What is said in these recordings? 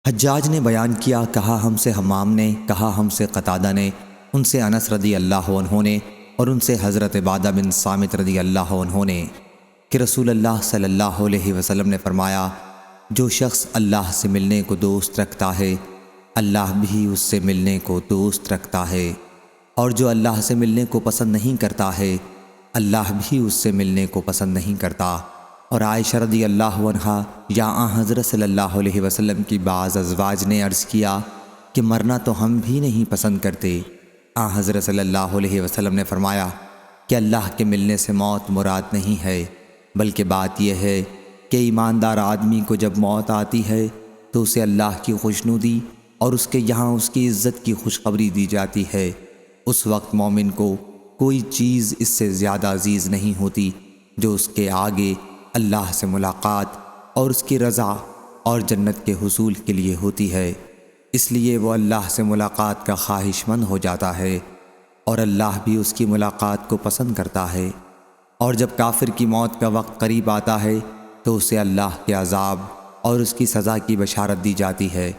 حجاج نے بیان کیا، کہا ہم سے حمام نے، کہا ہم سے قتادہ نے، ان سے انس رضی اللہ عنہ نے، اور ان سے حضرت عبادہ بن صامت رضی اللہ عنہ نے کہ رسول اللہ صلی اللہ علیہ وسلم نے فرمایا، جو شخص اللہ سے ملنے کو دوست رکھتا ہے اللہ بھی اس سے ملنے کو دوست رکھتا ہے، اور جو اللہ سے ملنے کو پسند نہیں کرتا ہے اللہ بھی اس سے ملنے کو پسند نہیں کرتا۔ اور عائشہ رضی اللہ عنہا یا حضرت صلی اللہ علیہ وسلم کی بعض ازواج نے عرض کیا کہ مرنا تو ہم بھی نہیں پسند کرتے۔ حضرت صلی اللہ علیہ وسلم نے فرمایا کہ اللہ کے ملنے سے موت مراد نہیں ہے، بلکہ بات یہ ہے کہ ایماندار آدمی کو جب موت آتی ہے تو اسے اللہ کی خوشنودی اور اس کے یہاں اس کی عزت کی خوشخبری دی جاتی ہے۔ اس وقت مومن کو کوئی چیز اس سے زیادہ عزیز نہیں ہوتی جو اس کے آگے اللہ سے ملاقات اور اس کی رضا اور جنت کے حصول کے لیے ہوتی ہے، اس لیے وہ اللہ سے ملاقات کا خواہش مند ہو جاتا ہے اور اللہ بھی اس کی ملاقات کو پسند کرتا ہے۔ اور جب کافر کی موت کا وقت قریب آتا ہے تو اسے اللہ کے عذاب اور اس کی سزا کی بشارت دی جاتی ہے۔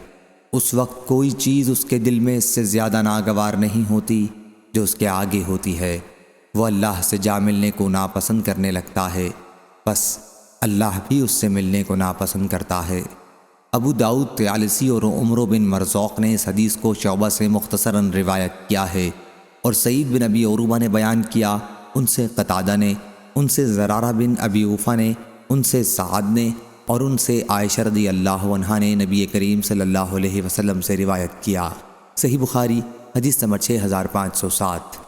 اس وقت کوئی چیز اس کے دل میں اس سے زیادہ ناگوار نہیں ہوتی جو اس کے آگے ہوتی ہے، وہ اللہ سے جا ملنے کو ناپسند کرنے لگتا ہے، بس اللہ بھی اس سے ملنے کو ناپسند کرتا ہے۔ ابو داؤد طیالسی اور عمر بن مرزوق نے اس حدیث کو شعبہ سے مختصراً روایت کیا ہے، اور سعید بن ابی عروبہ نے بیان کیا، ان سے قتادہ نے، ان سے زرارہ بن ابی اوفا نے، ان سے سعد نے، اور ان سے عائشہ رضی اللہ عنہا نے نبی کریم صلی اللہ علیہ وسلم سے روایت کیا۔ صحیح بخاری حدیث نمبر 6507۔